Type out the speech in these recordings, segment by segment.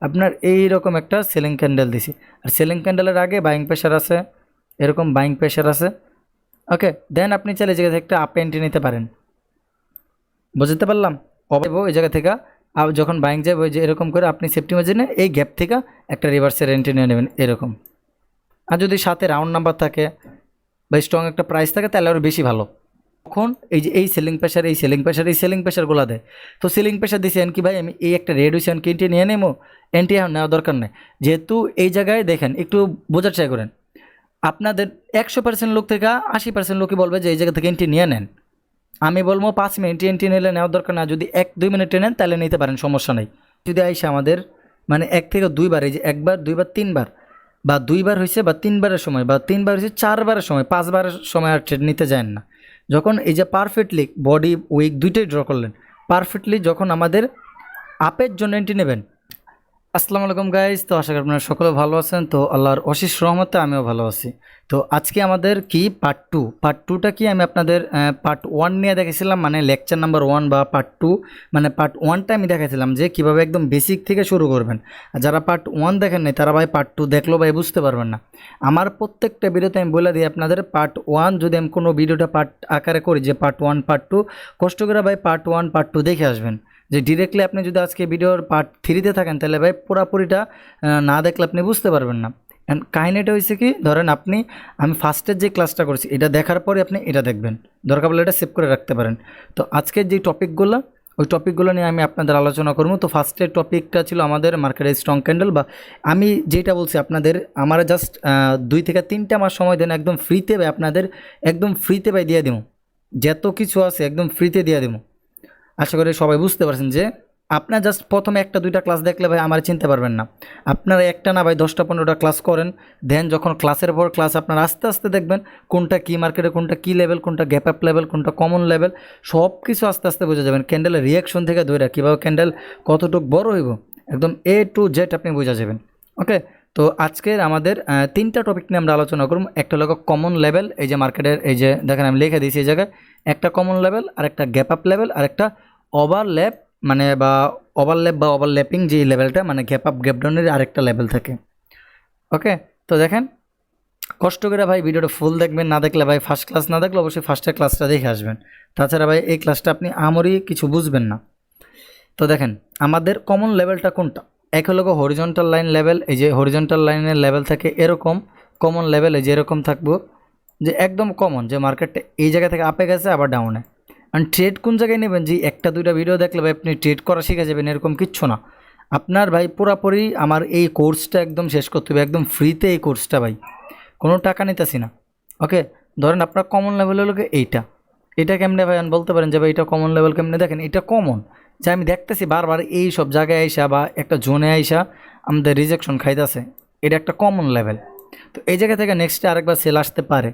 আপনার এই রকম একটা সেলিং ক্যান্ডেল দিছি, আর সেলিং ক্যান্ডেলের আগে বাইং প্রেশার আছে, এরকম বাইং প্রেশার আছে। ওকে, দেন আপনি চাইলে এই জায়গা থেকে একটা আপ এন্ট্রি নিতে পারেন। বুঝতে পারলাম? ওই জায়গা থেকে যখন বাইং যাবে ওই যে এরকম করে আপনি সেফটি মার্জিনে এই গ্যাপ থেকে একটা রিভার্সের এন্ট্রি নিয়ে নেবেন এরকম। আর যদি সাথে রাউন্ড নাম্বার থাকে বা স্ট্রং একটা প্রাইস থাকে তাহলে আরও বেশি ভালো। তখন এই যে এই সেলিং প্রেশার, এই সেলিং প্রেশার, এই সেলিং প্রেশারগুলো দেয়। তো সেলিং প্রেশার দিয়েছি কি ভাই আমি এই একটা রেড হয়েছে কি এন্ট্রি নিয়ে নেবো, এন্ট্রি নেওয়ার দরকার নেই। যেহেতু এই জায়গায় দেখেন একটু বোঝার ট্রাই করেন, আপনাদের 100% লোক থেকে 80% লোকই বলবে যে এই জায়গা থেকে এন্ট্রি নিয়ে নেন। আমি বলবো 5 মিনিট এন্ট্রি নিলে নেওয়ার দরকার না, যদি 1-2 মিনিটে নেন তাহলে নিতে পারেন, সমস্যা নেই। যদি আইসা আমাদের মানে 1 থেকে 2 বার, এই যে 1 বার 2 বার 3 বার বা 2 বার হয়েছে বা 3 বারের সময় বা 3 বার হয়েছে 4 বারের সময় 5 বারের সময় আর ট্রেড নিতে যান না। যখন এই যে পারফেক্টলি বডি উইক দুইটাই ড্র করলেন, পারফেক্টলি যখন আমাদের আপের জন্য এন্ট্রি নেবেন। আসসালামু আলাইকুম গাইজ, তো আশা করি আপনারা সকলে ভালো আছেন। তো আল্লাহর অশেষ রহমতে আমিও ভালো আছি। তো আজকে আমাদের কি পার্ট টুটা কি আমি আপনাদের পার্ট 1 নিয়ে দেখেছিলাম, মানে লেকচার নাম্বার 1 বা পার্ট 2, মানে পার্ট 1টা আমি দেখাইছিলাম যে কীভাবে একদম বেসিক থেকে শুরু করবেন। আর যারা পার্ট 1 দেখেন নাই তারা ভাই পার্ট 2 দেখলো ভাই বুঝতে পারবেন না। আমার প্রত্যেকটা ভিডিওতে আমি বলে দিই আপনাদের, পার্ট 1 যদি আমি কোনো ভিডিওটা পার্ট আকারে করি যে পার্ট 1 পার্ট 2, কষ্ট করে ভাই পার্ট 1 পার্ট 2 দেখে আসবেন। যে ডিরেক্টলি আপনি যদি আজকে ভিডিওর পার্ট 3তে থাকেন তাহলে ভাই পুরাপুরিটা না দেখলে আপনি বুঝতে পারবেন না। অ্যান্ড কাহিনিটা হয়েছে কি, ধরেন আমি ফার্স্টের যে ক্লাসটা করছি এটা দেখার পরে আপনি এটা দেখবেন, দরকার পড়লে এটা সেভ করে রাখতে পারেন। তো আজকের যে টপিকগুলো, ওই টপিকগুলো নিয়ে আমি আপনাদের আলোচনা করবো। তো ফার্স্টের টপিকটা ছিল আমাদের মার্কেটের স্ট্রং ক্যান্ডেল, বা আমি যেটা বলছি আপনাদের, আমার জাস্ট 2 থেকে 3টা মাস সময় দেন, একদম ফ্রিতে ভাই আপনাদের, একদম ফ্রিতে ভাই দিয়ে দেবো, যত কিছু আছে একদম ফ্রিতে দিয়ে দেবো। আশা করি সবাই বুঝতে পারছেন যে আপনার জাস্ট প্রথমে 1-2টা ক্লাস দেখলে ভাই আমার চিনতে পারবেন না। আপনারা একটা না ভাই 10টা-15টা ক্লাস করেন, দেন যখন ক্লাসের পর ক্লাস আপনারা আস্তে আস্তে দেখবেন কোনটা কি মার্কেটে, কোনটা কি লেভেল, কোনটা গ্যাপ আপ লেভেল, কোনটা কমন লেভেল, সব কিছু আস্তে আস্তে বুঝে যাবেন। ক্যান্ডেলের রিয়াকশন থেকে ধরে কীভাবে ক্যান্ডেল কতটুকু বড় হইব, একদম A to Z আপনি বুঝে যাবেন। ওকে, তো আজকের আমাদের 3টা টপিক নিয়ে আমরা আলোচনা করব। একটা হলো কমন লেভেল, এই যে মার্কেটের এই যে দেখেন আমি লিখে দিয়েছি এই জায়গায়, একটা কমন লেভেল, আর একটা গ্যাপ আপ লেভেল, আর একটা ওভারল্যাপ, মানে বা ওভারল্যাপ বা ওভারল্যাপিং যে লেভেলটা, মানে গ্যাপ আপ গ্যাপ ডাউনের আরেকটা লেভেল থাকে। ওকে, তো দেখেন কষ্ট করে ভাই ভিডিওটা ফুল দেখবেন, না দেখলে ভাই ফার্স্ট ক্লাস না দেখলে অবশ্যই ফার্স্টের ক্লাসটা দেখে আসবেন। তাছাড়া ভাই এই ক্লাসটা আপনি আমরই কিছু বুঝবেন না। তো দেখেন আমাদের কমন লেভেলটা কোনটা, এক হলো হরিজন্টাল লাইন লেভেল। এই যে হরিজন্টাল লাইনের লেভেল থাকে এরকম, কমন লেভেল এই যে এরকম থাকবো, যে একদম কমন, যে মার্কেটটা এই জায়গা থেকে আপে গেছে আবার ডাউনে। আর ট্রেড কোন জায়গায় নেবেন, যে 1-2টা ভিডিও দেখলে ভাই আপনি ট্রেড করা শিখে যাবেন এরকম কিচ্ছু না। আপনার ভাই পুরাপুরি আমার এই কোর্সটা একদম শেষ করতে হবে, একদম ফ্রিতে এই কোর্সটা ভাই, কোনো টাকা নিতেছি না। ওকে, ধরেন আপনার কমন লেভেল হলো এইটা, এটা কেমনে ভাই বলতে পারেন যে ভাই এটা কমন লেভেল কেমনে, দেখেন এটা কমন, যে আমি দেখতেছি বারবার এই সব জায়গায় আইসা বা একটা জোনে আইসা আমাদের রিজেকশন খাইতেছে, এটা একটা কমন লেভেল। তো এই জায়গা থেকে নেক্সটে আরেকবার সেল আসতে পারে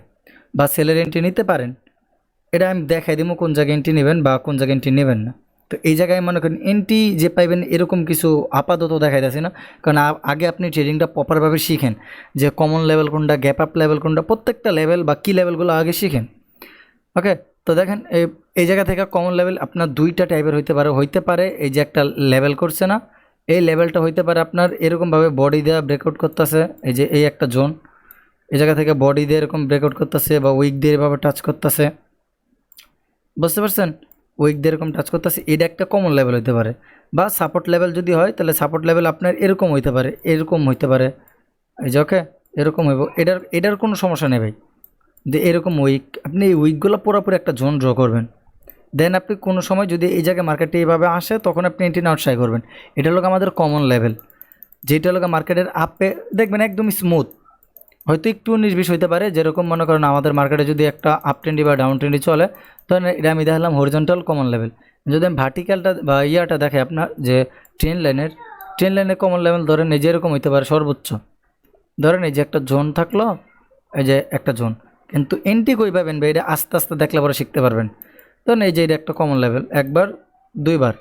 বা সেলের এন্ট্রি নিতে পারেন, এটা আমি দেখাই দিব কোন জায়গায় এন্ট্রি নেবেন বা কোন জায়গায় এন্ট্রি নেবেন না। তো এই জায়গায় মনে করেন এন্ট্রি যে পাইবেন এরকম কিছু আপাতত দেখাই যাচ্ছে না, কারণ আগে আপনি ট্রেডিংটা প্রপারভাবে শিখেন, যে কমন লেভেল কোনটা, গ্যাপ আপ লেভেল কোনটা, প্রত্যেকটা লেভেল বা কী লেভেলগুলো আগে শিখেন। ওকে, তো দেখেন এই জায়গা থেকে কমন লেভেল আপনার 2টা টাইপের হইতে পারে এই যে একটা লেভেল করছে না, এই লেভেলটা হইতে পারে আপনার এরকমভাবে বডি দেওয়া ব্রেকআউট করতেছে, এই যে এই একটা জোন, এই জায়গা থেকে বডি দিয়ে এরকম ব্রেকআউট করতেছে বা উইক দিয়ে এভাবে টাচ করতেছে, বুঝতে পারছেন, উইক দিয়ে এরকম টাচ করতেছে, এটা একটা কমন লেভেল হইতে পারে। বা সাপোর্ট লেভেল যদি হয় তাহলে সাপোর্ট লেভেল আপনার এরকম হইতে পারে, এরকম হইতে পারে, এই যে ওকে এরকম হইব, এটার কোনো সমস্যা নেই ভাই। যে এরকম উইক, আপনি এই উইকগুলো পুরোপুরি একটা জোন ড্র করবেন, দেন আপনি কোনো সময় যদি এই জায়গায় মার্কেটে এইভাবে আসে তখন আপনি এন্ট্রি নেওয়ার ট্রাই করবেন। এটা হলো আমাদের কমন লেভেল, যেটা হলো মার্কেটের আপে দেখবেন একদম স্মুথ, হয়তো একটু 19-20 হইতে পারে, যেরকম মনে করেন আমাদের মার্কেটে যদি একটা আপ ট্রেন্ডি বা ডাউন ট্রেন্ডি চলে, তখন এটা আমি দেখালাম হরিজন্টাল কমন লেভেল। যদি আমি ভার্টিক্যালটা বা ইয়াটা দেখে আপনার যে ট্রেন লাইনের কমন লেভেল, ধরেন এই যে এরকম হইতে পারে সর্বোচ্চ, ধরেন এই যে একটা জোন থাকলো, এই যে একটা জোন, কিন্তু এন্ট্রি কই পাবেন ভাই, এটা আস্তে আস্তে দেখলে পরে শিখতে পারবেন। ধরেন এই যে এটা একটা কমন লেভেল, একবার 2বার,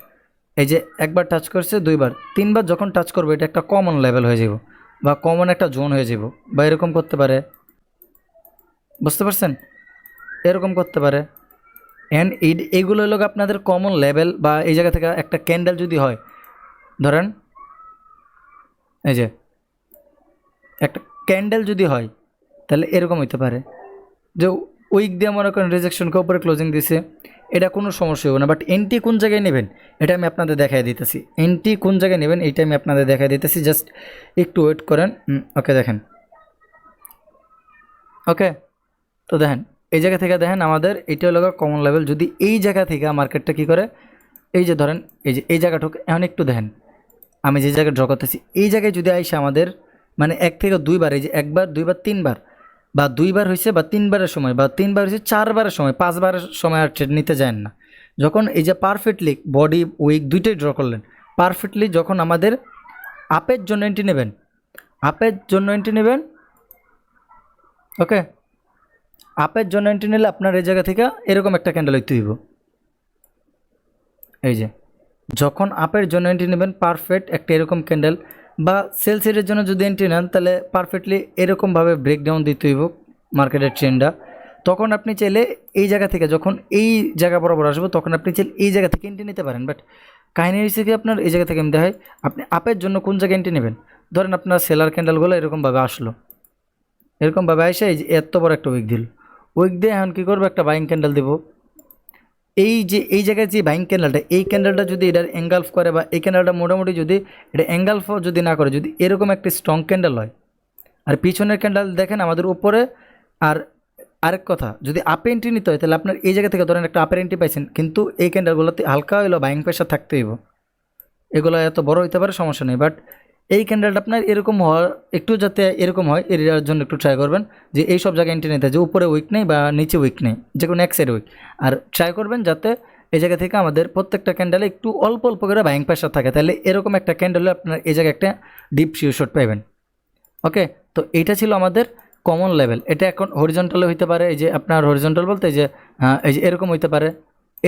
এই যে একবার টাচ করছে, 2বার 3বার যখন টাচ করবে এটা একটা কমন লেভেল হয়ে যাব বা কমন একটা জোন হয়ে যাব, বা এরকম করতে পারে, বুঝতে পারছেন, এরকম করতে পারে। অ্যান্ড এইগুলো হলো আপনাদের কমন লেভেল। বা এই জায়গা থেকে একটা ক্যান্ডেল যদি হয়, ধরেন এই যে একটা ক্যান্ডেল যদি হয় তাহলে এরকম হইতে পারে যে উইক দিয়ে মনে করেন রিজেকশনকে উপরে ক্লোজিং দিছে, এটা কোনো সমস্যা হবে না। বাট এন্ট্রি কোন জায়গায় নেবেন এটা আমি আপনাদের দেখাই দিতেছি। এন্ট্রি কোন জায়গায় নেবেন এইটা আমি আপনাদের দেখাই দিতেছি, জাস্ট একটু ওয়েট করেন। ওকে দেখেন, ওকে তো দেখেন এই জায়গা থেকে দেখেন আমাদের এটা হলো কমন লেভেল। যদি এই জায়গা থেকে মার্কেটটা কী করে, এই যে ধরেন এই যে এই জায়গাটুকু এখন একটু দেখেন, আমি যে জায়গায় ড্র করতেছি এই জায়গায় যদি আইসে আমাদের মানে 1 থেকে 2 বার, এই যে 1 বার 2 বার 3 বার বা 2 বার হয়েছে বা 3 বারের সময় বা 3 বার হয়েছে 4 বারের সময় 5 বারের সময় আর ট্রেড নিতে যান না। যখন এই যে পারফেক্টলি বডি উইক দুইটাই ড্র করলেন, পারফেক্টলি যখন আমাদের আপের জন্য এন্ট্রি নেবেন, আপের জন্য এন্ট্রি নেবেন, ওকে আপের জন্য এন্ট্রি নিলে আপনার এই জায়গা থেকে এরকম একটা ক্যান্ডেল হইতে হইব। এই যে যখন আপের জন্য এন্ট্রি নেবেন পারফেক্ট একটা এরকম ক্যান্ডেল, বা সেল সাইডের জন্য যদি এন্ট্রি নেন তাহলে পারফেক্টলি এরকমভাবে ব্রেকডাউন দিতে হইব মার্কেটের ট্রেন্ডটা। তখন আপনি চাইলে এই জায়গা থেকে যখন এই জায়গা বরাবর আসবো তখন আপনি চাইলে এই জায়গা থেকে এন্ট্রি নিতে পারেন। বাট কাহিনী হচ্ছে কি আপনার এই জায়গা থেকে আমি দেখাই আপনি আপের জন্য কোন জায়গায় এন্ট্রি নেবেন। ধরেন আপনার সেলার ক্যান্ডেলগুলো এরকমভাবে আসলো, এরকমভাবে এসে এই যে এত বড় একটা উইক দিল, উইক দিয়ে এখন কী করবো একটা বাইং ক্যান্ডেল দেবো। এই যে এই জায়গায় যে বাইং ক্যান্ডেলটা, এই ক্যান্ডেলটা যদি এটার এঙ্গালফ করে বা এই ক্যান্ডেলটা মোটামুটি যদি এটা এঙ্গালফ যদি না করে, যদি এরকম একটা স্ট্রং ক্যান্ডেল হয়, আর পিছনের ক্যান্ডেল দেখেন আমাদের উপরে। আর আরেক কথা, যদি আপে এন্ট্রি নিতে হয় তাহলে আপনার এই জায়গা থেকে ধরেন একটা আপের এন্ট্রি পাইছেন, কিন্তু এই ক্যান্ডেলগুলোতে হালকা হইলো বাইং প্রেশার থাকতে হইব। এগুলো এত বড় হইতে পারে সমস্যা নেই, বাট এই ক্যান্ডেলটা আপনার এরকম হওয়ার একটু যাতে এরকম হয় এর জন্য একটু ট্রাই করবেন যে এই সব জায়গায় এন্ট্রি নিতে, যে উপরে উইক নেই বা নিচে উইক নেই, যে কোনো এক সাইড উইক। আর ট্রাই করবেন যাতে এই জায়গা থেকে আমাদের প্রত্যেকটা ক্যান্ডেলে একটু অল্প অল্প করে বাইং প্রেশার থাকে, তাহলে এরকম একটা ক্যান্ডেলে আপনার এই জায়গায় একটা ডিপ শিওর শট পাবেন। ওকে, তো এইটা ছিল আমাদের কমন লেভেল। এটা এখন হরিজন্টালে হইতে পারে, এই যে আপনার হরিজন্টাল বলতে এই যে এই যে এরকম হইতে পারে,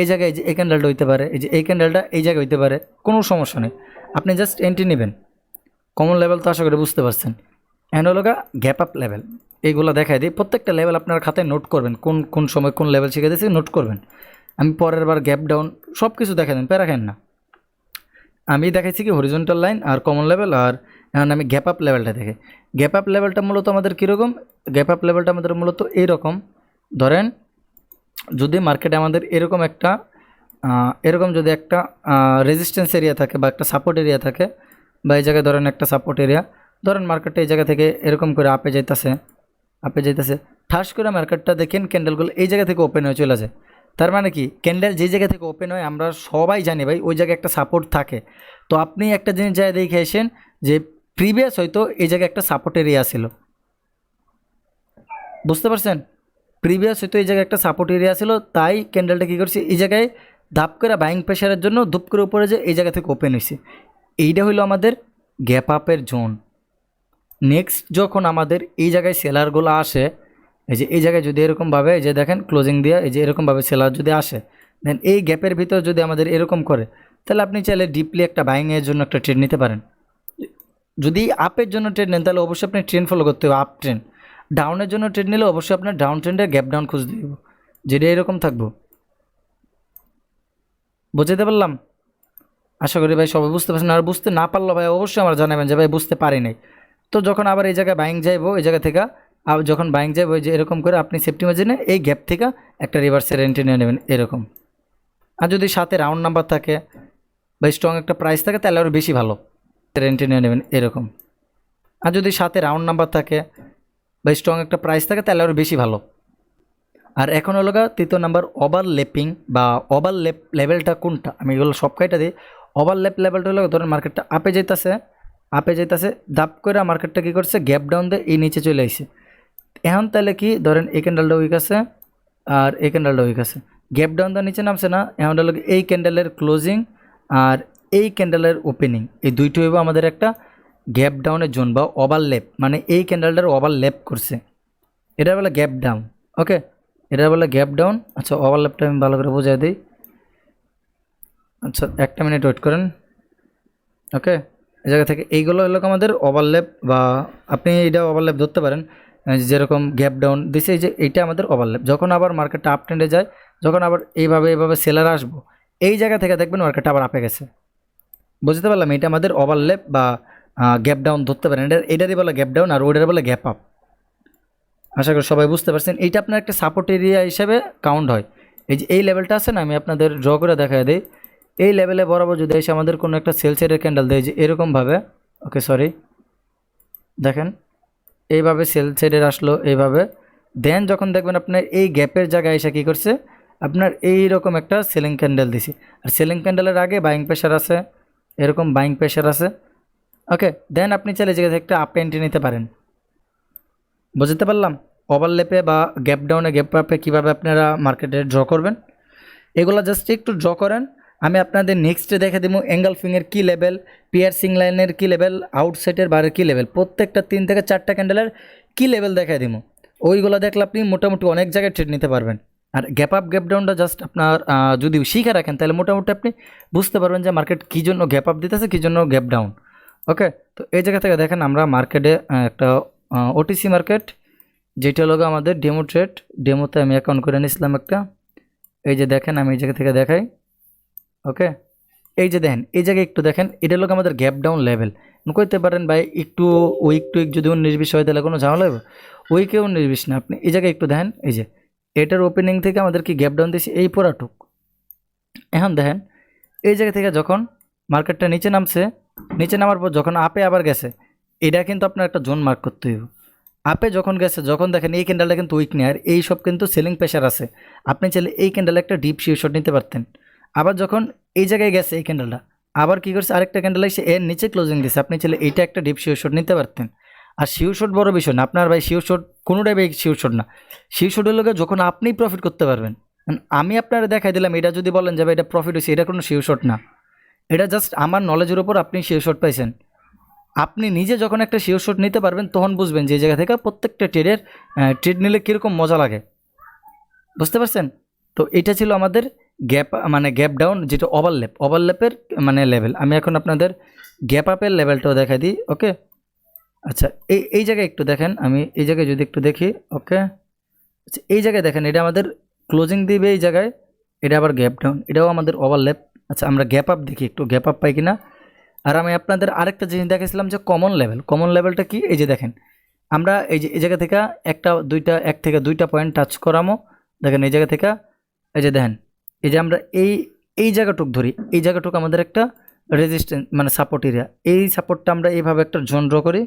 এই জায়গায় এই যে এই ক্যান্ডেলটা হইতে পারে, এই যে এই ক্যান্ডেলটা এই জায়গায় হইতে পারে, কোনো সমস্যা নেই। আপনি জাস্ট এন্ট্রি নেবেন। কমন লেভেল তো আশা করি বুঝতে পারছেন। অ্যান্ড হলো গ্যাপ আপ লেভেল, এইগুলো দেখাই দিই। প্রত্যেকটা লেভেল আপনার খাতায় নোট করবেন, কোন কোন সময় কোন লেভেল শিখে দিয়েছি নোট করবেন। আমি পরের বার গ্যাপ ডাউন সব কিছু দেখা দেন, প্যারা খান না। আমি দেখাইছি কি হরিজন্টাল লাইন আর কমন লেভেল, আর এখন আমি গ্যাপ আপ লেভেলটা দেখে। গ্যাপ আপ লেভেলটা মূলত আমাদের কীরকম, গ্যাপ আপ লেভেলটা আমাদের মূলত এইরকম। ধরেন যদি মার্কেটে আমাদের এরকম একটা এরকম যদি একটা রেজিস্ট্যান্স এরিয়া থাকে বা একটা সাপোর্ট এরিয়া থাকে, বা এই জায়গায় ধরেন একটা সাপোর্ট এরিয়া, ধরেন মার্কেটটা এই জায়গা থেকে এরকম করে আপে যাইতেছে ঠাস করে মার্কেটটা দেখেন ক্যান্ডেলগুলো এই জায়গা থেকে ওপেন হয়ে চলে যায়। তার মানে কি ক্যান্ডেল যে জায়গা থেকে ওপেন হয় আমরা সবাই জানি ভাই ওই জায়গায় একটা সাপোর্ট থাকে। তো আপনি একটা জিনিস যায় দেখে আসেন যে প্রিভিয়াস হয়তো এই জায়গায় একটা সাপোর্ট এরিয়া ছিল, বুঝতে পারছেন? প্রিভিয়াস হয়তো এই জায়গায় একটা সাপোর্ট এরিয়া ছিল, তাই ক্যান্ডেলটা কী করছে এই জায়গায় ধাপ করে বাইং প্রেশারের জন্য ধূপ করে উপরে যে এই জায়গা থেকে ওপেন হয়েছে। এইটা হলো আমাদের গ্যাপ আপের জোন। নেক্সট যখন আমাদের এই জায়গায় সেলারগুলো আসে, এই যে এই জায়গায় যদি এরকমভাবে এই যে দেখেন ক্লোজিং দিয়ে এই যে এরকমভাবে সেলার যদি আসে, দেন এই গ্যাপের ভিতর যদি আমাদের এরকম করে, তাহলে আপনি চাইলে ডিপলি একটা বাইংয়ের জন্য একটা ট্রেড নিতে পারেন। যদি আপের জন্য ট্রেড নেন তাহলে অবশ্যই আপনি ট্রেন্ড ফলো করতে হবে, আপ ট্রেন্ড। ডাউনের জন্য ট্রেড নিলে অবশ্যই আপনার ডাউন ট্রেন্ডের গ্যাপ ডাউন খুঁজতে দিব, যেটা এরকম থাকবো। বুঝতে পারলাম? আশা করি ভাই সবাই বুঝতে পারছেন। আর বুঝতে না পারলো ভাই অবশ্যই আমার জানাবেন যে ভাই বুঝতে পারি নাই। তো যখন আবার এই জায়গায় বাইং যাইবো, এই জায়গা থেকে আর যখন বাইং যাইবো যে এরকম করে আপনি সেফটি মার্জিনে এই গ্যাপ থেকে একটা রিভার্সের এন্ট্রি নিয়ে নেবেন এরকম। আর যদি সাথে রাউন্ড নাম্বার থাকে বা স্ট্রং একটা প্রাইস থাকে তাহলে আরও বেশি ভালো, এন্ট্রি নিয়ে নেবেন এরকম। আর যদি সাথে রাউন্ড নাম্বার থাকে বা স্ট্রং একটা প্রাইস থাকে তাহলে আরও বেশি ভালো। আর এখন হলো তৃতীয় নাম্বার ওভারল্যাপিং বা ওভারল্যাপ লেভেলটা কোনটা, আমি এগুলো সব কয়টা দিই। ওভারল্যাপ লেভেলটা হলো ধরেন মার্কেটটা আপে যাইতেছে দাপ করে মার্কেটটা কী করছে গ্যাপ ডাউন দিয়ে এই নিচে চলে আসছে। এখন তাহলে কি ধরেন এই ক্যান্ডেলটা উইক আছে আর এই ক্যান্ডেলটা উইক আছে, গ্যাপ ডাউন দিয়ে নিচে নামছে না। এখন হলো এই ক্যান্ডেলের ক্লোজিং আর এই ক্যান্ডেলের ওপেনিং, এই দুইটি হইব আমাদের একটা গ্যাপ ডাউনের জোন বা ওভারল্যাপ, মানে এই ক্যান্ডেলটার ওভারল্যাপ করছে, এটা বলে গ্যাপ ডাউন। ওকে, এটা বলে গ্যাপ ডাউন। আচ্ছা ওভারল্যাপটা আমি ভালো করে বোঝাই দিই। আচ্ছা একটা মিনিট ওয়েট করেন। ওকে, এই জায়গা থেকে এইগুলো হলো আমাদের ওভারল্যাপ, বা আপনি এটা ওভারল্যাপ ধরতে পারেন। যেরকম গ্যাপ ডাউন দিছে এই যে এইটা আমাদের ওভারল্যাপ। যখন আবার মার্কেটটা আপ ট্রেন্ডে যায়, যখন আবার এইভাবে সেলার আসবো, এই জায়গা থেকে দেখবেন মার্কেটটা আবার আপে গেছে। বুঝতে পারলাম? এটা আমাদের ওভারল্যাপ বা গ্যাপ ডাউন ধরতে পারেন। এটারই বলে গ্যাপ ডাউন আর ওইটার বলে গ্যাপ আপ। আশা করি সবাই বুঝতে পারছেন। এইটা আপনার একটা সাপোর্ট এরিয়া হিসেবে কাউন্ট হয়। এই যে এই লেভেলটা আছে না, আমি আপনাদের ড্র করে দেখা দিই। এই লেভেলে বরাবর যদি এসে আমাদের কোনো একটা সেল সাইডের ক্যান্ডেল দেয় যে এরকমভাবে, ওকে সরি, দেখেন এইভাবে সেল সাইডের আসলো এইভাবে, দেন যখন দেখবেন আপনার এই গ্যাপের জায়গায় এসে কী করছে, আপনার এই রকম একটা সেলিং ক্যান্ডেল দিছি। আর সেলিং ক্যান্ডেলের আগে বাইং প্রেশার আছে, এরকম বাইং প্রেশার আছে। ওকে, দেন আপনি চাইলে জায়গা থেকে একটা আপ এন্ট্রি নিতে পারেন। বুঝতে পারলাম ওভারল্যাপে বা গ্যাপ ডাউনে গ্যাপ আপে কীভাবে আপনারা মার্কেটে ড্র করবেন, এগুলো জাস্ট একটু ড্র করেন। আমি আপনাদের নেক্সটে দেখে দেবো এঙ্গালফিংয়ের কী লেভেল, পিয়ার্সিং লাইনের কী লেভেল, আউটসাইডের বারের কী লেভেল, প্রত্যেকটা 3 থেকে 4টা ক্যান্ডেলের কী লেভেল দেখাই দিব। ওইগুলো দেখলে আপনি মোটামুটি অনেক জায়গায় ট্রেড নিতে পারবেন। আর গ্যাপ আপ গ্যাপ ডাউনটা জাস্ট আপনার যদি শিখে রাখেন তাহলে মোটামুটি আপনি বুঝতে পারবেন যে মার্কেট কী জন্য গ্যাপ আপ দিতেছে, কী জন্য গ্যাপ ডাউন। ওকে, তো এই জায়গা থেকে দেখেন আমরা মার্কেটে একটা ওটিসি মার্কেট, যেটা হলো আমাদের ডেমো ট্রেড, ডেমোতে আমি অ্যাকাউন্ট করে নিয়েছিলাম একটা। এই যে দেখেন আমি এই জায়গা থেকে দেখাই। ওকে, এই যে দেখেন এই জায়গায় একটু দেখেন, এটা হলো আমাদের গ্যাপ ডাউন লেভেল। কইতে পারেন ভাই একটু উইক টু উইক যদি 19-20 হয় তাহলে কোনো ঝামেলা হবে, উইকে 19-20 না। আপনি এই জায়গায় একটু দেখেন, এই যে এটার ওপেনিং থেকে আমাদের কি গ্যাপ ডাউন দিয়েছে এই পুরাটুক। এখন দেখেন এই জায়গা থেকে যখন মার্কেটটা নিচে নামছে, নিচে নামার পর যখন আপে আবার গেছে, এটা কিন্তু আপনার একটা জোন মার্ক করতে হইব। আপে যখন গেছে, যখন দেখেন এই ক্যান্ডেলটা কিন্তু উইক নেই আর এই সব কিন্তু সেলিং প্রেশার আছে, আপনি চাইলে এই ক্যান্ডেলে একটা ডিপ শিউ শট নিতে পারতেন। আবার যখন এই জায়গায় গেছে এই ক্যান্ডেলটা, আবার কী করছে আরেকটা ক্যান্ডেল এসে এর নিচে ক্লোজিং দিচ্ছে, আপনি চাইলে এইটা একটা ডিপ শিউ শট নিতে পারতেন। আর শিউ শট বড় বিষয় না আপনার ভাই, শিউ শট কোনোটাই ভাই শিউ শট না। শিউ শটের লোকে যখন আপনি প্রফিট করতে পারবেন। আমি আপনারা দেখাই দিলাম, এটা যদি বলেন যে ভাই এটা প্রফিট হয়েছে, এটা কোনো শিউ শট না। এটা জাস্ট আমার নলেজের উপর আপনি শিউ শট পাইছেন। আপনি নিজে যখন একটা শিওর শট নিতে পারবেন তখন বুঝবেন যে এই জায়গা থেকে প্রত্যেকটা ট্রেড নিলে কীরকম মজা লাগে। বুঝতে পারছেন? তো এটা ছিল আমাদের গ্যাপ মানে গ্যাপ ডাউন, যেটা ওভারল্যাপের মানে লেভেল। আমি এখন আপনাদের গ্যাপ আপের লেভেলটাও দেখাই দিই। ওকে, আচ্ছা এই জায়গায় একটু দেখেন, আমি এই জায়গায় যদি একটু দেখি। ওকে, আচ্ছা এই জায়গায় দেখেন এটা আমাদের ক্লোজিং দিবে এই জায়গায়, এটা আবার গ্যাপ ডাউন, এটাও আমাদের ওভারল্যাপ। আচ্ছা আমরা গ্যাপ আপ দেখি একটু, গ্যাপ আপ পাই কিনা। আর আমি আপনাদের আরেকটা জিনিস দেখেছিলাম যে কমন লেভেলটা কি, এই যে দেখেন আমরা এই যে এই জায়গা থেকে এক থেকে দুইটা পয়েন্ট টাচ করামো। দেখেন এই জায়গা থেকে এই যে দেখেন, এই যে আমরা এই জায়গাটুক ধরি, এই জায়গাটুক আমাদের একটা রেজিস্ট্যান্স মানে সাপোর্ট এরিয়া, এই সাপোর্টটা আমরা এইভাবে একটা জোন ড্র করি।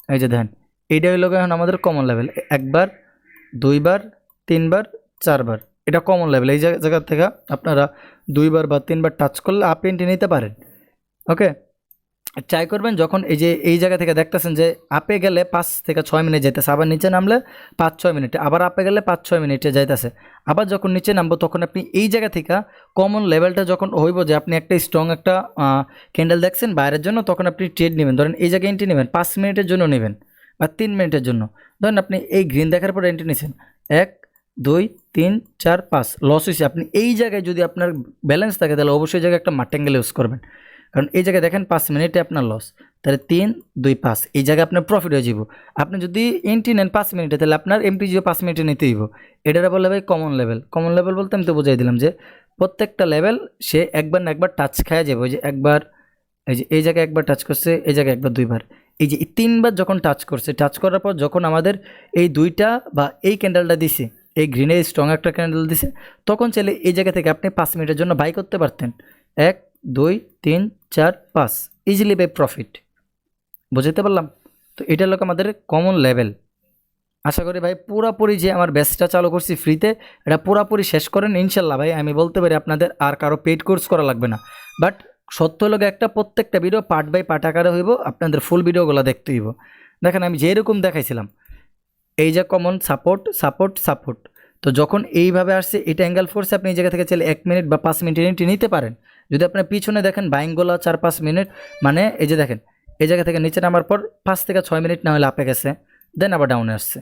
এই যে দেখেন এইটা হলো এখন আমাদের কমন লেভেল, একবার, দুইবার, তিনবার, চারবার, এটা কমন লেভেল। এই জায়গা থেকে আপনারা 2বার বা 3বার টাচ করলে আপ এন্ট্রি নিতে পারেন। ওকে, ট্রাই করবেন যখন এই যে এই জায়গা থেকে দেখতেছেন যে আপে গেলে 5 থেকে 6 মিনিট যাইতেছে, আবার নিচে নামলে 5-6 মিনিটে, আবার আপে গেলে 5-6 মিনিটে যাইতেছে, আবার যখন নিচে নামবো তখন আপনি এই জায়গা থেকে কমন লেভেলটা যখন হইব যে আপনি একটা স্ট্রং একটা ক্যান্ডেল দেখছেন বাইরের জন্য, তখন আপনি ট্রেড নেবেন। ধরেন এই জায়গায় এন্ট্রি নেবেন 5 মিনিটের জন্য নেবেন বা 3 মিনিটের জন্য। ধরেন আপনি এই গ্রিন দেখার পর এন্ট্রি নিয়েছেন, 1 2 3 4 5 লস হয়েছে, আপনি এই জায়গায় যদি আপনার ব্যালেন্স থাকে তাহলে অবশ্যই জায়গায় একটা মার্টেঙ্গেল ইউজ করবেন। কারণ এই জায়গায় দেখেন 5 মিনিটে আপনার লস, তাহলে 3 2 5 এই জায়গায় আপনার প্রফিট হয়ে যাব। আপনি যদি এন্ট্রি নেন 5 মিনিটে তাহলে আপনার এমপিজিও 5 মিনিটে নিতেই হইব। এটারা বলে ভাই কমন লেভেল বলতে আমি তো বুঝাই দিলাম যে প্রত্যেকটা লেভেল সে একবার না একবার টাচ খাওয়া যাবে। ওই যে একবার, এই যে এই জায়গায় একবার টাচ করছে, এই জায়গায় একবার, দুইবার, এই যে 3বার যখন টাচ করছে, টাচ করার পর যখন আমাদের এই দুইটা বা এই ক্যান্ডেলটা দিছে, এই গ্রিনের স্ট্রং একটা ক্যান্ডেল দিছে, তখন চাইলে এই জায়গা থেকে আপনি 5 মিনিটের জন্য বাই করতে পারতেন। 1 2 3 4 5 ইজিলি বাই প্রফিট। বুঝতে পারলাম? তো এটা হলো আমাদের কমন লেভেল। আশা করি ভাই পুরাপুরি যে আমার ব্যাচটা চালু করছি ফ্রিতে, এটা পুরাপুরি শেষ করেন ইনশাল্লাহ। ভাই আমি বলতে পারি আপনাদের আর কারো পেইড কোর্স করা লাগবে না। বাট সত্য হলো একটা প্রত্যেকটা ভিডিও পার্ট বাই পার্ট আকারে হইব, আপনাদের ফুল ভিডিওগুলো দেখতে হইব। দেখেন আমি যেরকম দেখাইছিলাম, এই যে কমন সাপোর্ট, তো যখন এইভাবে আসছে এটা অ্যাঙ্গেল ফোর্সে, আপনি এই জায়গা থেকে চাইলে 1 মিনিট বা 5 মিনিট নিতে পারেন। যদি আপনার পিছনে দেখেন বাইংগুলো 4-5 মিনিট, মানে এই যে দেখেন এই জায়গা থেকে নিচে নামার পর 5 থেকে 6 মিনিট না হলে আপে গেছে, দেন আবার ডাউনে আসছে,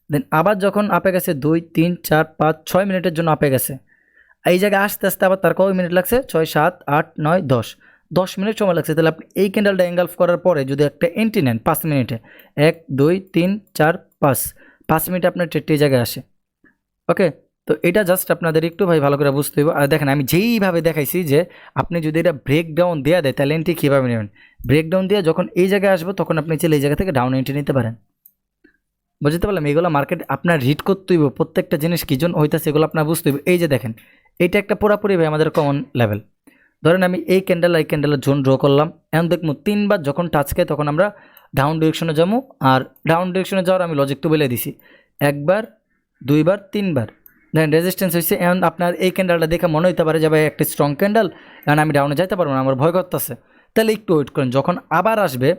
দেন আবার যখন আপে গেছে 2 3 4 5 6 মিনিটের জন্য আপে গেছে, এই জায়গায় আস্তে আস্তে আবার তার কয় মিনিট লাগছে, 6 7 8 9 10 মিনিট সময় লাগছে। তাহলে আপনি এই ক্যান্ডেলটা অ্যাঙ্গেল করার পরে যদি একটা এন্ট্রি নেন 5 মিনিটে, 1 2 3 4 5 মিনিটে আপনার ট্রেডটি এই জায়গায় আসে। ওকে, তো এটা জাস্ট আপনাদের একটু ভাই ভালো করে বুঝতে হবে। আর দেখেন আমি যেইভাবে দেখাইছি যে আপনি যদি এটা ব্রেকডাউন দেওয়া দেয় তাহলে এন্ট্রি কীভাবে নেবেন, ব্রেকডাউন দিয়ে যখন এই জায়গায় আসবো তখন আপনি চাইলে এই জায়গা থেকে ডাউন এন্ট্রি নিতে পারেন। বুঝতে পারলাম? এগুলো মার্কেট আপনার রিড করতে হইব, প্রত্যেকটা জিনিস কী জন্য হইতেছে এগুলো আপনার বুঝতে হইব। এই যে দেখেন এইটা একটা পুরাপুরি ভাই আমাদের কমন লেভেল। ধরেন আমি এই ক্যান্ডেলের জোন ড্র করলাম, এখন দেখবো 3বার যখন টাচ খায় তখন আমরা ডাউন ডিরেকশনে যাবো। আর ডাউন ডিরেকশনে যাওয়ার আমি লজিক তো বলে দিছি, 1বার 2বার 3বার দেখেন রেজিস্ট্যান্স হয়েছে। এখন আপনার এই ক্যান্ডেলটা দেখে মনে হতে পারে যে ভাই একটা স্ট্রং ক্যান্ডেল, কারণ আমি ডাউনে যাইতে পারবো না, আমার ভয় করতেছে। তাহলে একটু ওয়েট করেন, যখন আবার আসবে,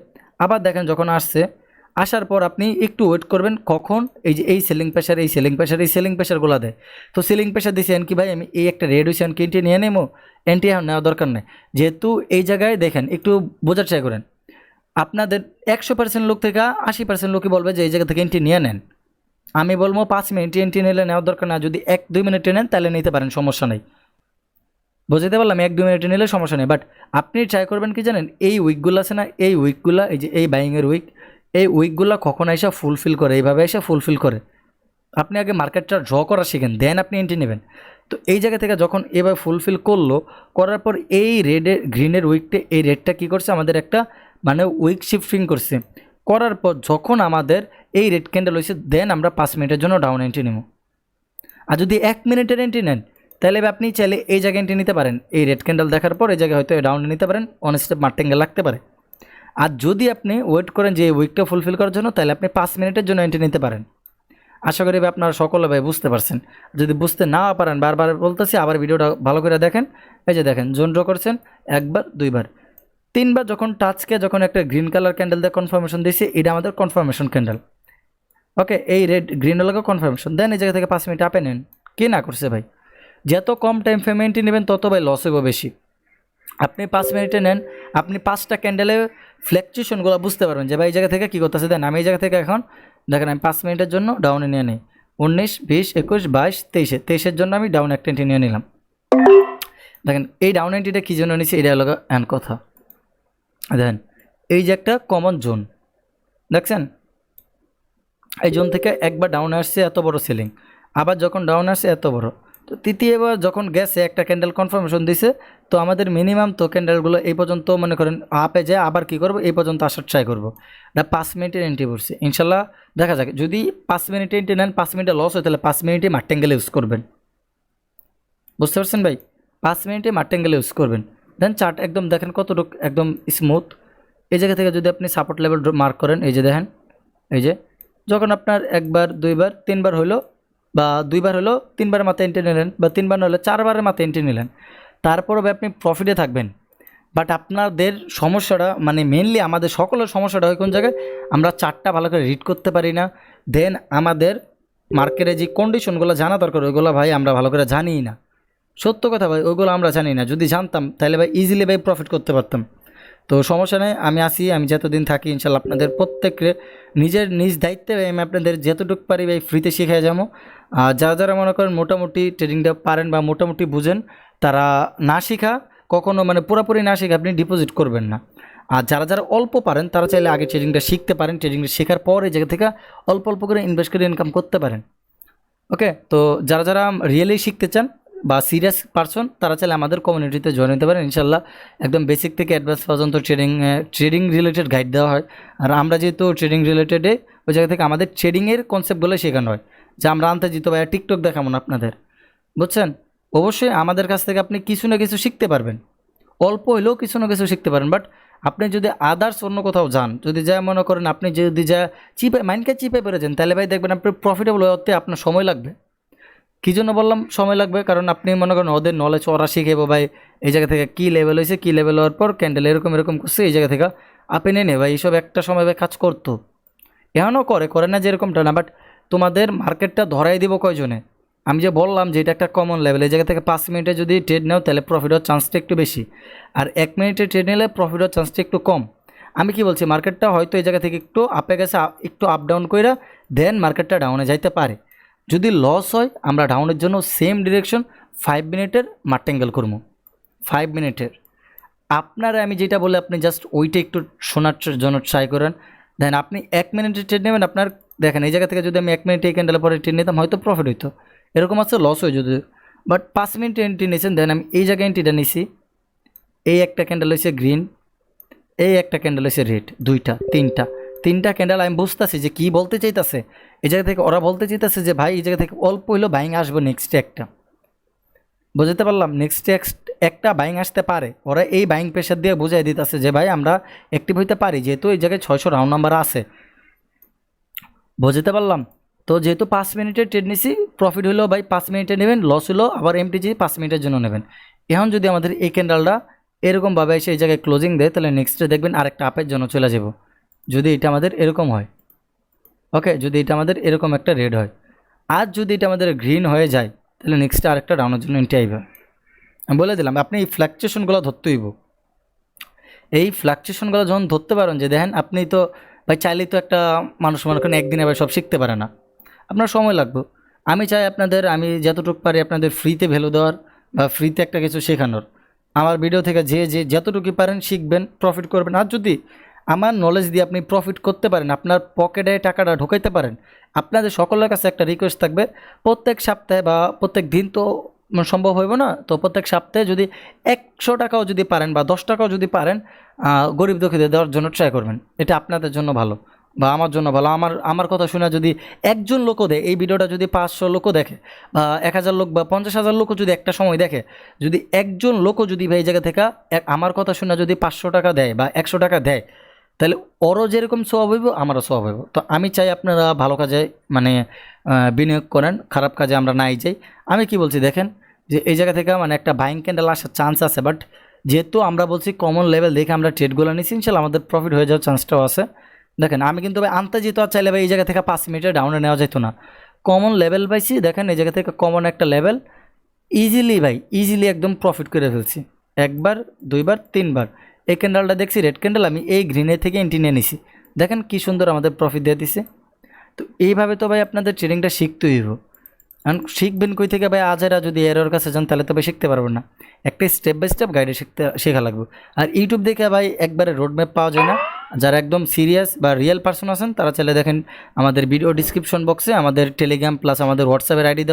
আবার দেখেন যখন আসছে, আসার পর আপনি একটু ওয়েট করবেন কখন এই যে এই সেলিং প্রেশার এই সেলিং প্রেশারগুলো দেয়। তো সেলিং প্রেশার দিয়েছি কি ভাই আমি এই একটা রেড হয়েছে কি এন্ট্রি নিয়ে নেবো, এন্ট্রি এখন নেওয়ার দরকার নেই। যেহেতু এই জায়গায় দেখেন একটু বোঝার ট্রাই করেন, আপনাদের 100% লোক থেকে 80% লোকই বলবে যে এই জায়গা থেকে এন্ট্রি নিয়ে নেন। আমি বলবো 5 মিনিট এন্ট্রি নিলে নেওয়ার দরকার না, যদি 1-2 মিনিটে নেন তাহলে নিতে পারেন, সমস্যা নেই। বুঝতে পারলাম? 1-2 মিনিটে নিলে সমস্যা নেই, বাট আপনি ট্রাই করবেন কি জানেন, এই উইকগুলো আছে না, এই উইকগুলো এই যে এই বাইংয়ের উইক, এই উইকগুলো কখন এসে ফুলফিল করে, এইভাবে এসে ফুলফিল করে। আপনি আগে মার্কেটটা ড্র করা শিখেন, দেন আপনি এন্ট্রি নেবেন। তো এই জায়গা থেকে যখন এভাবে ফুলফিল করলো, করার পর এই গ্রিনের উইকটা এই রেডটা কী করছে আমাদের একটা মানে উইক শিফটিং করছে, করার পর যখন আমাদের এই রেড ক্যান্ডেল হয়েছে দেন আমরা 5 মিনিটের জন্য ডাউন এন্ট্রি নেব। আর যদি 1 মিনিটের এন্ট্রি নেন তাহলে আপনি চাইলে এই জায়গায় এন্ট্রি নিতে পারেন, এই রেড ক্যান্ডেল দেখার পর এই জায়গায় হয়তো ডাউনে নিতে পারেন, অন স্টেপ মার্টিঙ্গেল লাগতে পারে। আর যদি আপনি ওয়েট করেন যে এই উইকটা ফুলফিল করার জন্য তাহলে আপনি 5 মিনিটের জন্য এন্ট্রি নিতে পারেন। আশা করি আপনারা সকলে ভাই বুঝতে পারছেন। যদি বুঝতে না পারেন বারবার বলতেছি, আবার ভিডিওটা ভালো করে দেখেন। এই যে দেখেন জোন ড্র করছেন 1বার 2বার 3বার, যখন টাচকে যখন একটা গ্রিন কালার ক্যান্ডেল দিয়ে কনফার্মেশন দিয়েছি, এটা আমাদের কনফার্মেশন ক্যান্ডেল। ওকে, এই রেড গ্রিন হলো কনফার্মেশন, দেন এই জায়গা থেকে 5 মিনিট আপে নেন। কে না করছে ভাই? যত কম টাইম পেমেন্টই নেবেন তত ভাই লস হইব বেশি। আপনি 5 মিনিটে নেন, আপনি 5টা ক্যান্ডেলে ফ্ল্যাকচুয়েশনগুলো বুঝতে পারবেন যে ভাই এই জায়গা থেকে কী করতেছে। দেন আমি এই জায়গা থেকে এখন দেখেন আমি 5 মিনিটের জন্য ডাউনে নিয়ে নিই, 19, 20, 21, 22, 23-এর জন্য আমি ডাউন একটা এন্ট্রি নিয়ে নিলাম। দেখেন এই ডাউন এন্ট্রিটা কী জন্য নিচ্ছি, এটা হলো এন কথা। দেখেন এই যে একটা কমন জোন দেখছেন, এই জোন থেকে একবার ডাউনে আসছে এত বড় সেলিং, আবার যখন ডাউন আসছে এত বড়, তো তৃতীয়বার যখন গেছে একটা ক্যান্ডেল কনফার্মেশন দিছে, তো আমাদের মিনিমাম তো ক্যান্ডেলগুলো এই পর্যন্ত মনে করেন আপে যায়, আবার কী করবো এই পর্যন্ত আসার ট্রাই করবো। এটা 5 মিনিটের এন্ট্রি পড়ছে, ইনশাল্লাহ দেখা যাক। যদি 5 মিনিটে এন্ট্রি নেন 5 মিনিটে লস হয় তাহলে 5 মিনিটে মার্টেঙ্গেল ইউজ করবেন। বুঝতে পারছেন ভাই? 5 মিনিটে মার্টেঙ্গেল ইউজ করবেন। দেন চার্ট একদম দেখেন কতটুকু একদম স্মুথ। এই জায়গা থেকে যদি আপনি সাপোর্ট লেভেল মার্ক করেন, এই যে দেখেন, এই যে যখন আপনার 1বার 2বার 3বার হলো বা 2বার হলো 3বারের মাথায় এন্ট্রি নিলেন, বা 3বার হলো 4বারের মাথায় এন্ট্রি নিলেন, তারপরও আপনি প্রফিটে থাকবেন। বাট আপনাদের সমস্যাটা মানে মেনলি আমাদের সকলের সমস্যাটা হয় কোন জায়গায়, আমরা চার্টটা ভালো করে রিড করতে পারি না। দেন আমাদের মার্কেটে যে কন্ডিশনগুলো জানা দরকার ওইগুলো ভাই আমরা ভালো করে জানিই না। সত্য কথা ভাই, ওইগুলো আমরা জানি না। যদি জানতাম তাহলে ভাই ইজিলি ভাই প্রফিট করতে পারতাম। তো সমস্যা নেই, আমি আসি, আমি যতদিন থাকি ইনশাল্লাহ আপনাদের প্রত্যেককে নিজের নিজ দায়িত্বে আমি আপনাদের যতটুকু পারি ভাই ফ্রিতে শিখিয়ে যাবো। আর যারা যারা মনে করেন মোটামুটি ট্রেডিংটা পারেন বা মোটামুটি বুঝেন, তারা না শেখা কখনো মানে পুরোপুরি না শিখে আপনি ডিপোজিট করবেন না। আর যারা যারা অল্প পারেন তারা চাইলে আগে ট্রেডিংটা শিখতে পারেন, ট্রেডিংটা শেখার পর এই জায়গা থেকে অল্প অল্প করে ইনভেস্ট করে ইনকাম করতে পারেন। ওকে, তো যারা যারা রিয়েলি শিখতে চান বা সিরিয়াস পারসন তারা চাইলে আমাদের কমিউনিটিতে জয়েন হতে পারেন। ইনশাল্লাহ একদম বেসিক থেকে অ্যাডভান্স পর্যন্ত ট্রেডিং রিলেটেড গাইড দেওয়া হয়। আর আমরা যেহেতু ট্রেডিং রিলেটেডে ওই জায়গা থেকে আমাদের ট্রেডিংয়ের কনসেপ্টগুলো শেখানো হয়, যে আমরা আনতে যেতে পারি টিকটক দেখাবো না আপনাদের, বুঝছেন? অবশ্যই আমাদের কাছ থেকে আপনি কিছু না কিছু শিখতে পারবেন, অল্প হলেও কিছু না কিছু শিখতে পারেন। বাট আপনি যদি আদার্স অন্য কোথাও যান, যদি যা মনে করেন আপনি যদি যা চিপে মাইন্ডকে চিপে পেরে যান, তাহলে ভাই দেখবেন আপনি প্রফিটেবল হতে আপনার সময় লাগবে। কী জন্য বললাম সময় লাগবে, কারণ আপনি মনে করেন ওদের নলেজ ওরা শিখেবো ভাই এই জায়গা থেকে কী লেভেল হয়েছে, কী লেভেল হওয়ার পর ক্যান্ডেল এরকম এরকম করছে, এই জায়গা থেকে আপনি নেই ভাই এইসব একটা সময় ভাই কাজ করতো, এখনও করে না যেরকমটা না। বাট তোমাদের মার্কেটটা ধরাই দিব কয়জনে? আমি যে বললাম যে এটা একটা কমন লেভেল, এই জায়গা থেকে 5 মিনিটে যদি ট্রেড নাও তাহলে প্রফিট হওয়ার চান্সটা একটু বেশি, আর 1 মিনিটে ট্রেড নিলে প্রফিট হওয়ার চান্সটা একটু কম। আমি কি বলছি, মার্কেটটা হয়তো এই জায়গা থেকে একটু আপে গেছে, একটু আপ ডাউন করে দেন মার্কেটটা ডাউনে যাইতে পারে। যদি লস হয় আমরা ডাউনের জন্য সেম ডিরেকশন 5 মিনিটের মার্টেঙ্গেল করবো, 5 মিনিটের। আপনারা আমি যেটা বলে আপনি জাস্ট ওইটা একটু শোনার জন্য ট্রাই করেন। দেন আপনি 1 মিনিটের ট্রেড নেবেন, আপনার দেখেন এই জায়গা থেকে যদি আমি 1 মিনিটে এই ক্যান্ডেলের পরে ট্রেড নিতাম হয়তো প্রফিট হইতো, এরকম আছে লস হয়ে যদি, বাট 5 মিনিটে এন্ট্রি নিয়েছেন, দেন আমি এই জায়গায় এন্ট্রিটা নিছি, এই একটা ক্যান্ডেল হয়েছে গ্রিন, এই একটা ক্যান্ডেল হয়েছে রেড, দুইটা তিনটা ক্যান্ডেল। আমি বুঝতেছি যে কী বলতে চাইতেছে এই জায়গা থেকে, ওরা বলতে চাইতেছে যে ভাই এই জায়গা থেকে অল্প হইলেও বাইং আসবো নেক্সটে একটা, বুঝতে পারলাম নেক্সটে একটা বাইং আসতে পারে, ওরা এই বাইং প্রেশার দিয়ে বুঝাই দিতেছে যে ভাই আমরা অ্যাক্টিভ হইতে পারি, যেহেতু এই জায়গায় 600 রাউন্ড নাম্বার আছে, বুঝতে পারলাম। তো যেহেতু 5 মিনিটের ট্রেড নিছি, প্রফিট হলো ভাই 5 মিনিটে নেবেন, লস হলো আবার এমটিজি 5 মিনিটের জন্য নেবেন। এখন যদি আমাদের এই ক্যান্ডেলটা এরকমভাবে এসে এই জায়গায় ক্লোজিং দেয়, তাহলে নেক্সটে দেখবেন আরেকটা আপের জন্য চলে যাব, যদি এটা আমাদের এরকম হয়। ওকে, যদি এটা আমাদের এরকম একটা রেড হয়, আর যদি এটা আমাদের গ্রিন হয়ে যায়, তাহলে নেক্সটে আরেকটা ডাউনের জন্য এন্ট্রি আইবে। আমি বলে দিলাম আপনি এই ফ্ল্যাকচুয়েশনগুলো ধরতে হইব। এই ফ্ল্যাকচুয়েশনগুলো যখন ধরতে পারেন, যে দেখেন আপনি তো ভাই চাইলেই তো একটা মানুষ মনে করেন একদিনে ভাই সব শিখতে পারে না, আপনার সময় লাগবে। আমি চাই আপনাদের, আমি যতটুকু পারি আপনাদের ফ্রিতে ভ্যালু দেওয়ার বা ফ্রিতে একটা কিছু শেখানোর। আমার ভিডিও থেকে যে যতটুকু পারেন শিখবেন, প্রফিট করবেন। আর যদি আমার নলেজ দিয়ে আপনি প্রফিট করতে পারেন, আপনার পকেটে টাকাটা ঢোকাইতে পারেন, আপনাদের সকলের কাছে একটা রিকোয়েস্ট থাকবে, প্রত্যেক সপ্তাহে বা প্রত্যেক দিন তো সম্ভব হইব না, তো প্রত্যেক সপ্তাহে যদি 100 টাকাও যদি পারেন বা 10 টাকাও যদি পারেন, গরিব দুঃখীদের দেওয়ার জন্য ট্রাই করবেন। এটা আপনাদের জন্য ভালো বা আমার জন্য ভালো। আমার কথা শুনে যদি একজন লোকও দেয়, এই ভিডিওটা যদি 500 লোকও দেখে বা 1000 লোক বা 50,000 লোকও যদি একটা সময় দেখে, যদি একজন লোকও যদি ভাই এই জায়গা থেকে আমার কথা শুনে যদি 500 টাকা দেয় বা 100 টাকা দেয়, তাহলে ওরও যেরকম স্বভাব হইব আমারও স্বভাব হইব। তো আমি চাই আপনারা ভালো কাজে মানে বিনিয়োগ করেন, খারাপ কাজে আমরা নাই যাই। আমি কি বলছি দেখেন, যে এই জায়গা থেকে মানে একটা বাইং ক্যান্ডেল আসার চান্স আছে, বাট যেহেতু আমরা বলছি কমন লেভেল দেখে আমরা ট্রেডগুলো নিচ্ছি, ইনশাল্লাহ আমাদের প্রফিট হয়ে যাওয়ার চান্সটাও আছে। দেখেন আমি কিন্তু ভাই আনতে যেত আর চাইলে ভাই এই জায়গা থেকে 5 মিনিটে ডাউনে নেওয়া যেত না, কমন লেভেল পাইছি। দেখেন এই জায়গা থেকে কমন একটা লেভেল ইজিলি ভাই ইজিলি একদম প্রফিট করে ফেলছি, একবার দুইবার তিনবার। এই ক্যান্ডেলটা দেখছি রেড ক্যান্ডেল, আমি এই গ্রিনের থেকে এন্ট্রি নিয়ে নিছি, দেখেন কি সুন্দর আমাদের প্রফিট দিয়ে দিছে। তো এইভাবে তো ভাই আপনাদের ট্রেডিংটা শিখতেই হইব। কারণ শিখবেন কই থেকে ভাই, আজেরা যদি এরর কাছে যান তাহলে তো ভাই শিখতে পারবেন না, একটা স্টেপ বাই স্টেপ গাইডে শেখা লাগবে। আর ইউটিউব দেখে ভাই একবারে রোড ম্যাপ পাওয়া যায় না। যারা একদম সিরিয়াস বা রিয়েল পার্সন আছেন তারা চাইলে দেখেন আমাদের ভিডিও ডিসক্রিপশন বক্সে আমাদের টেলিগ্রাম প্লাস আমাদের হোয়াটসঅ্যাপের আইডি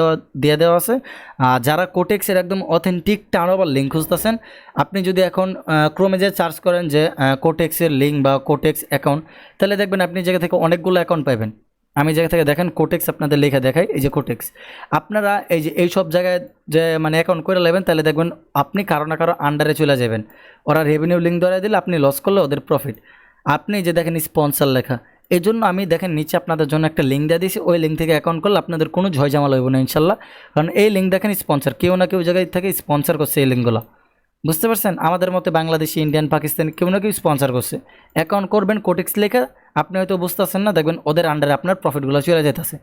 দিয়ে দেওয়া আছে। যারা কোটেক্সের একদম অথেন্টিক টার্নওভার লিঙ্ক খুঁজতেছেন, আপনি যদি এখন ক্রোমে যে সার্চ করেন যে কোটেক্সের লিঙ্ক বা কোটেক্স অ্যাকাউন্ট, তাহলে দেখবেন আপনি জায়গা থেকে অনেকগুলো অ্যাকাউন্ট পাবেন। আমি জায়গা থেকে দেখেন কোটেক্স আপনাদের লেখা দেখাই, এই যে কোটেক্স। আপনারা এই যে এই সব জায়গায় যে মানে অ্যাকাউন্ট করে নেবেন, তাহলে দেখবেন আপনি কারো না কারো আন্ডারে চলে যাবেন, ওরা রেভিনিউ লিঙ্ক ধরে দিলে আপনি লস করলে ওদের প্রফিট। আপনি যে দেখেন স্পন্সর লেখা, এই জন্য আমি দেখেন নিচে আপনাদের জন্য একটা লিঙ্ক দিয়ে দিয়েছি, ওই লিঙ্ক থেকে অ্যাকাউন্ট করলে আপনাদের কোনো ঝয়ঝামেলা হইব না ইনশাল্লাহ। কারণ এই লিঙ্ক দেখেন স্পন্সর, কেউ না কেউ জায়গায় থেকে স্পন্সর করছে এই লিঙ্কগুলো, বুঝতে পারছেন? আমাদের মতো বাংলাদেশি, ইন্ডিয়ান, পাকিস্তানি কেউ না কেউ স্পন্সর করছে। অ্যাকাউন্ট করবেন কোটেক্স লেখা, আপনি হয়তো বুঝতেছেন না, দেখবেন ওদের আন্ডারে আপনার প্রফিটগুলো চলে যেতেছে।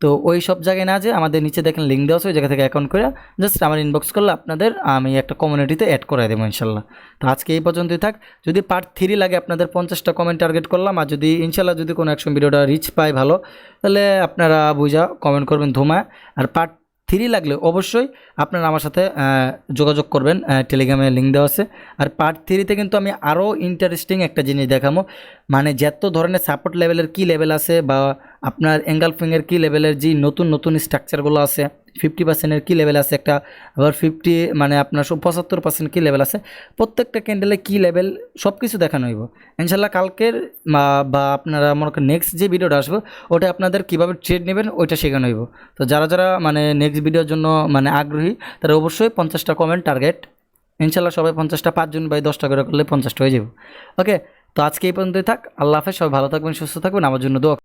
তো ওই সব জায়গায় না যে আমাদের নিচে দেখেন লিঙ্ক দেওয়া আছে, ওই জায়গা থেকে অ্যাকাউন্ট করে জাস্ট আমার ইনবক্স করলে আপনাদের আমি একটা কমিউনিটিতে অ্যাড করে দেবো ইনশাল্লাহ। তো আজকে এই পর্যন্তই থাক। যদি পার্ট 3 লাগে আপনাদের 50টা কমেন্ট টার্গেট করলাম, আর যদি ইনশাল্লাহ যদি কোনো একশন ভিডিওটা রিচ পায় ভালো, তাহলে আপনারা বুঝা কমেন্ট করবেন ধুমা। আর পার্ট 3 লাগলে অবশ্যই আপনারা আমার সাথে যোগাযোগ করবেন, টেলিগ্রামে লিঙ্ক দেওয়া আছে। আর পার্ট 3তে কিন্তু আমি আরও ইন্টারেস্টিং একটা জিনিস দেখাবো, মানে যত ধরনের সাপোর্ট লেভেলের কী লেভেল আছে বা আপনার এঙ্গালফিংয়ের কী লেভেলের যে নতুন নতুন স্ট্রাকচারগুলো আছে, 50%-এর কী লেভেল আছে একটা, আবার 50 মানে আপনার 75% কী লেভেল আছে, প্রত্যেকটা ক্যান্ডেলে কী লেভেল সব কিছু দেখানো হইব ইনশাল্লাহ কালকের। বা আপনারা মনে করেন নেক্সট যে ভিডিওটা আসবে ওটা আপনাদের কীভাবে ট্রেড নেবেন ওইটা শেখানো হইব। তো যারা যারা মানে নেক্সট ভিডিওর জন্য মানে আগ্রহী, তারা অবশ্যই 50টা কমেন্ট টার্গেট, ইনশাল্লাহ সবাই 50টা, 5 জন বাই 10টা করে করলে 50টা হয়ে যাবে। ওকে, তো আজকে এই পর্যন্তই থাক। আল্লাহ হাফেজ, সবাই ভালো থাকবেন, সুস্থ থাকবেন, আমার জন্য দোয়া